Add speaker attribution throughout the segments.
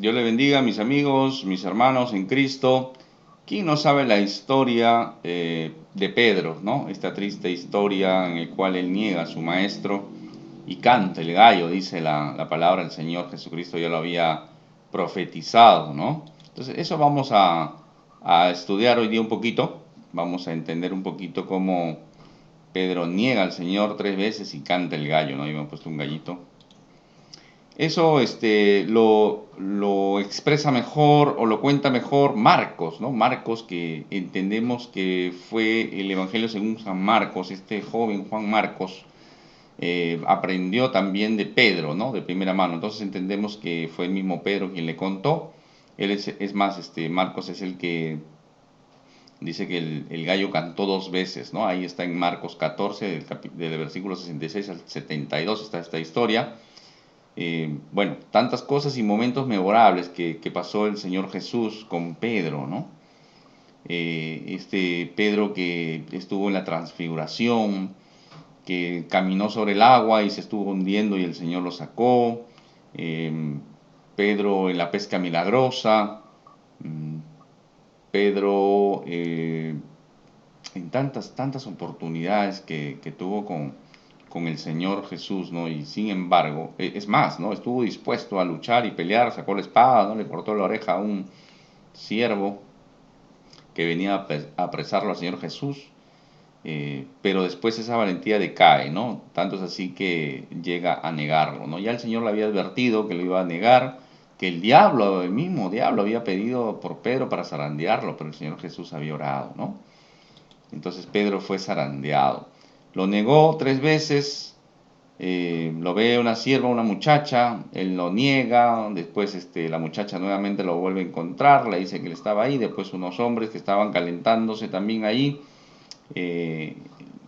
Speaker 1: Dios le bendiga, mis amigos, mis hermanos en Cristo. ¿Quién no sabe la historia de Pedro, ¿no? Esta triste historia en la cual él niega a su maestro y canta el gallo, dice la palabra del Señor Jesucristo, ya lo había profetizado, ¿no? Entonces, eso vamos a estudiar hoy día un poquito. Vamos a entender un poquito cómo Pedro niega al Señor 3 veces y canta el gallo, ¿no? Y me he puesto un gallito. Eso lo expresa mejor o lo cuenta mejor Marcos, ¿no? Marcos, que entendemos que fue el Evangelio según San Marcos. Este joven Juan Marcos aprendió también de Pedro, ¿no? De primera mano. Entonces entendemos que fue el mismo Pedro quien le contó. Él es más, Marcos es el que dice que el gallo cantó 2 veces, ¿no? Ahí está en Marcos 14, del versículo 66 al 72 está esta historia. Bueno, tantas cosas y momentos memorables que pasó el Señor Jesús con Pedro, ¿no? Este Pedro que estuvo en la transfiguración, que caminó sobre el agua y se estuvo hundiendo y el Señor lo sacó. Pedro en la pesca milagrosa. mm, Pedro en tantas oportunidades que tuvo con el Señor Jesús, ¿no? Y sin embargo, es más, ¿no? Estuvo dispuesto a luchar y pelear, sacó la espada, ¿no? Le cortó la oreja a un siervo que venía a apresarlo al Señor Jesús, pero después esa valentía decae, ¿no? Tanto es así que llega a negarlo, ¿no? Ya el Señor le había advertido que lo iba a negar, que el diablo, el mismo diablo, había pedido por Pedro para zarandearlo, pero el Señor Jesús había orado, ¿no? Entonces Pedro fue zarandeado. Lo negó 3 veces, lo ve una sierva, una muchacha, él lo niega, después la muchacha nuevamente lo vuelve a encontrar, le dice que él estaba ahí, después unos hombres que estaban calentándose también ahí, eh,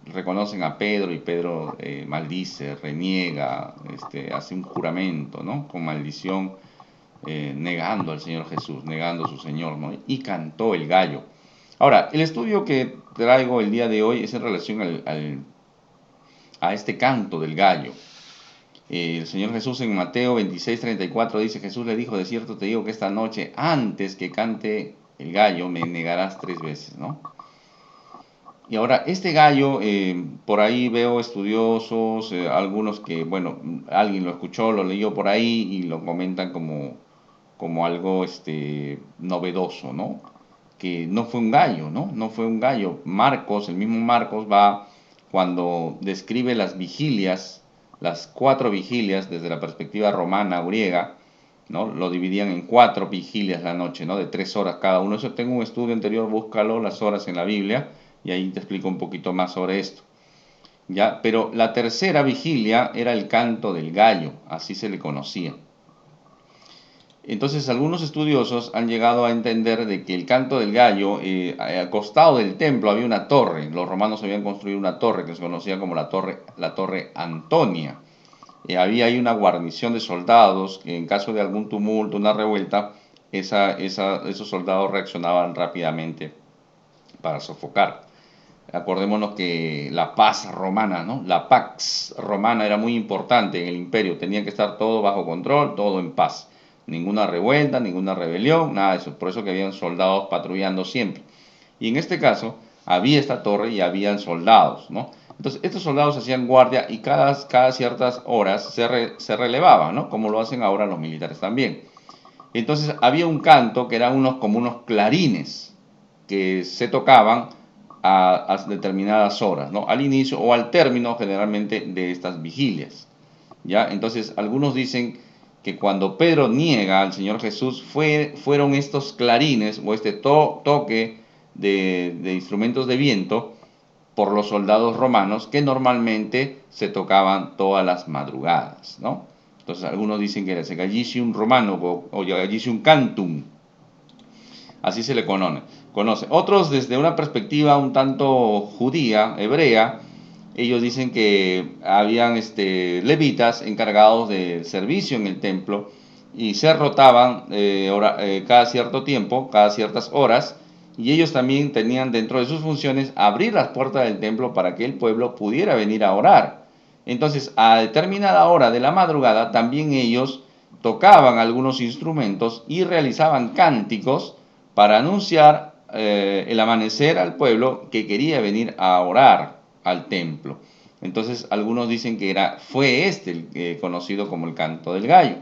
Speaker 1: reconocen a Pedro y Pedro maldice, reniega, hace un juramento, ¿no? Con maldición, negando al Señor Jesús, negando a su Señor, ¿no? Y cantó el gallo. Ahora, el estudio que traigo el día de hoy es en relación a este canto del gallo. El Señor Jesús en Mateo 26:34 dice, Jesús le dijo, de cierto te digo que esta noche, antes que cante el gallo, me negarás 3 veces, ¿no? Y ahora, este gallo, por ahí veo estudiosos, algunos que, bueno, alguien lo escuchó, lo leyó por ahí y lo comentan como algo novedoso, ¿no? Que no fue un gallo, ¿no? No fue un gallo. Marcos, el mismo Marcos va cuando describe las vigilias, las 4 vigilias desde la perspectiva romana, griega, ¿no? Lo dividían en 4 vigilias la noche, ¿no? De 3 horas cada uno. Eso tengo un estudio anterior, búscalo, las horas en la Biblia, y ahí te explico un poquito más sobre esto. ¿Ya? Pero la tercera vigilia era el canto del gallo, así se le conocía. Entonces algunos estudiosos han llegado a entender de que el canto del gallo, al costado del templo había una torre. Los romanos habían construido una torre que se conocía como la torre Antonia. Había ahí una guarnición de soldados que en caso de algún tumulto, una revuelta, esos soldados reaccionaban rápidamente para sofocar. Acordémonos que la paz romana, ¿no? La pax romana era muy importante en el imperio. Tenía que estar todo bajo control, todo en paz. Ninguna revuelta, ninguna rebelión, nada de eso. Por eso que habían soldados patrullando siempre. Y en este caso había esta torre y habían soldados, ¿no? Entonces estos soldados hacían guardia y cada ciertas horas se relevaban, ¿no? Como lo hacen ahora los militares también. Entonces había un canto que eran como unos clarines que se tocaban a determinadas horas, ¿no? Al inicio o al término generalmente de estas vigilias, ¿ya? Entonces algunos dicen que cuando Pedro niega al Señor Jesús fueron estos clarines o este toque de instrumentos de viento por los soldados romanos que normalmente se tocaban todas las madrugadas, ¿no? Entonces algunos dicen que era ese Gallicium romano o Gallicium cantum, así se le conoce. Otros desde una perspectiva un tanto judía, hebrea, ellos dicen que habían levitas encargados del servicio en el templo y se rotaban cada cierto tiempo, cada ciertas horas, y ellos también tenían dentro de sus funciones abrir las puertas del templo para que el pueblo pudiera venir a orar. Entonces, a determinada hora de la madrugada, también ellos tocaban algunos instrumentos y realizaban cánticos para anunciar el amanecer al pueblo que quería venir a orar al templo. Entonces algunos dicen que fue este el conocido como el canto del gallo.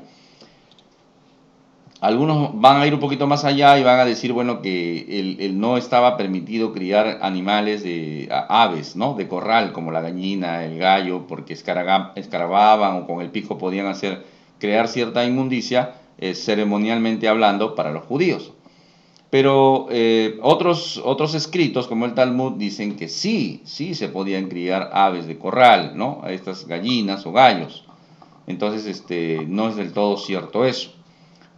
Speaker 1: Algunos van a ir un poquito más allá y van a decir, bueno, que no estaba permitido criar animales aves, ¿no? De corral, como la gallina, el gallo, porque escarababan o con el pico podían crear cierta inmundicia, ceremonialmente hablando, para los judíos. Pero otros escritos, como el Talmud, dicen que sí se podían criar aves de corral, ¿no? A estas gallinas o gallos. Entonces, no es del todo cierto eso.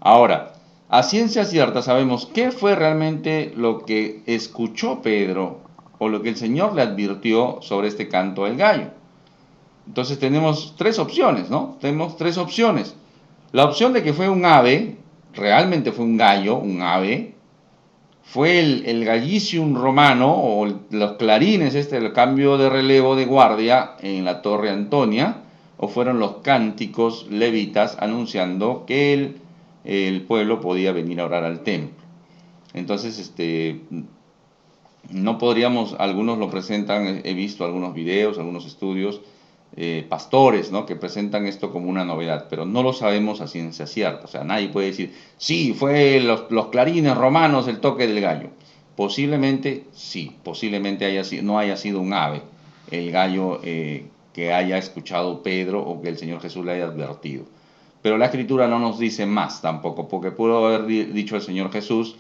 Speaker 1: Ahora, a ciencia cierta sabemos qué fue realmente lo que escuchó Pedro o lo que el Señor le advirtió sobre este canto del gallo. Entonces tenemos tres opciones, ¿no? Tenemos tres opciones. La opción de que fue un ave, realmente fue un gallo, un ave, fue el gallicium romano o los clarines, el cambio de relevo de guardia en la Torre Antonia, o fueron los cánticos levitas anunciando que el pueblo podía venir a orar al templo. Entonces, no podríamos, algunos lo presentan, he visto algunos videos, algunos estudios, pastores, ¿no? Que presentan esto como una novedad, pero no lo sabemos a ciencia cierta. O sea, nadie puede decir, sí, fue los clarines romanos el toque del gallo. Posiblemente sí, posiblemente no haya sido un ave el gallo que haya escuchado Pedro o que el Señor Jesús le haya advertido. Pero la Escritura no nos dice más tampoco, porque pudo haber dicho el Señor Jesús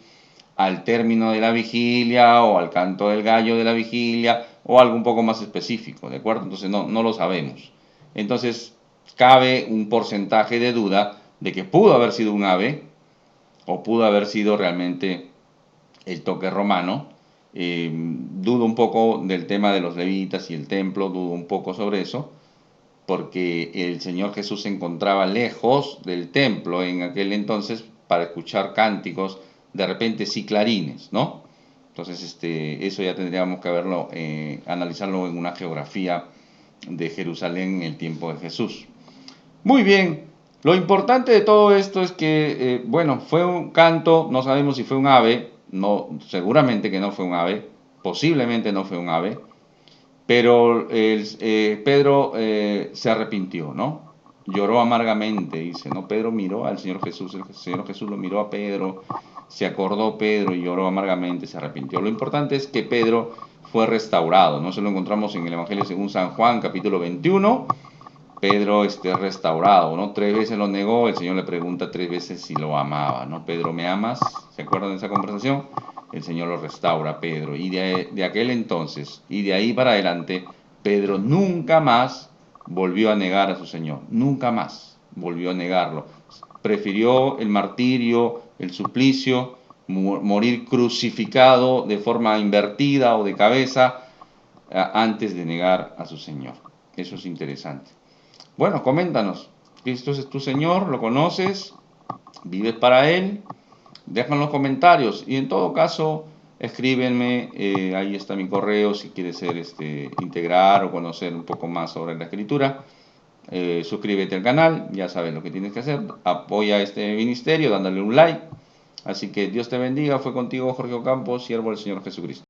Speaker 1: al término de la vigilia o al canto del gallo de la vigilia o algo un poco más específico, ¿de acuerdo? Entonces no lo sabemos. Entonces cabe un porcentaje de duda de que pudo haber sido un ave o pudo haber sido realmente el toque romano. Dudo un poco del tema de los levitas y el templo, dudo un poco sobre eso, porque el Señor Jesús se encontraba lejos del templo en aquel entonces para escuchar cánticos, de repente sí clarines, ¿no? Entonces, eso ya tendríamos que verlo, analizarlo en una geografía de Jerusalén en el tiempo de Jesús. Muy bien, lo importante de todo esto es que, bueno, fue un canto, no sabemos si fue un ave, no, seguramente que no fue un ave, posiblemente no fue un ave, pero Pedro se arrepintió, ¿no? Lloró amargamente, dice, ¿no? Pedro miró al Señor Jesús, el Señor Jesús lo miró a Pedro, se acordó Pedro y lloró amargamente, se arrepintió. Lo importante es que Pedro fue restaurado, ¿no? Se lo encontramos en el Evangelio según San Juan, capítulo 21. Pedro restaurado, ¿no? 3 veces lo negó, el Señor le pregunta 3 veces si lo amaba, ¿no? Pedro, ¿me amas? ¿Se acuerdan de esa conversación? El Señor lo restaura a Pedro. Y de aquel entonces y de ahí para adelante, Pedro nunca más volvió a negar a su Señor. Nunca más volvió a negarlo. Prefirió el martirio, el suplicio, morir crucificado de forma invertida o de cabeza antes de negar a su Señor. Eso es interesante. Bueno, coméntanos. ¿Cristo es tu Señor? ¿Lo conoces? ¿Vives para Él? Deja en los comentarios y en todo caso escríbenme, ahí está mi correo si quieres integrar o conocer un poco más sobre la escritura. Suscríbete al canal, ya sabes lo que tienes que hacer. Apoya este ministerio dándole un like. Así que Dios te bendiga. Fue contigo Jorge Ocampo, siervo del Señor Jesucristo.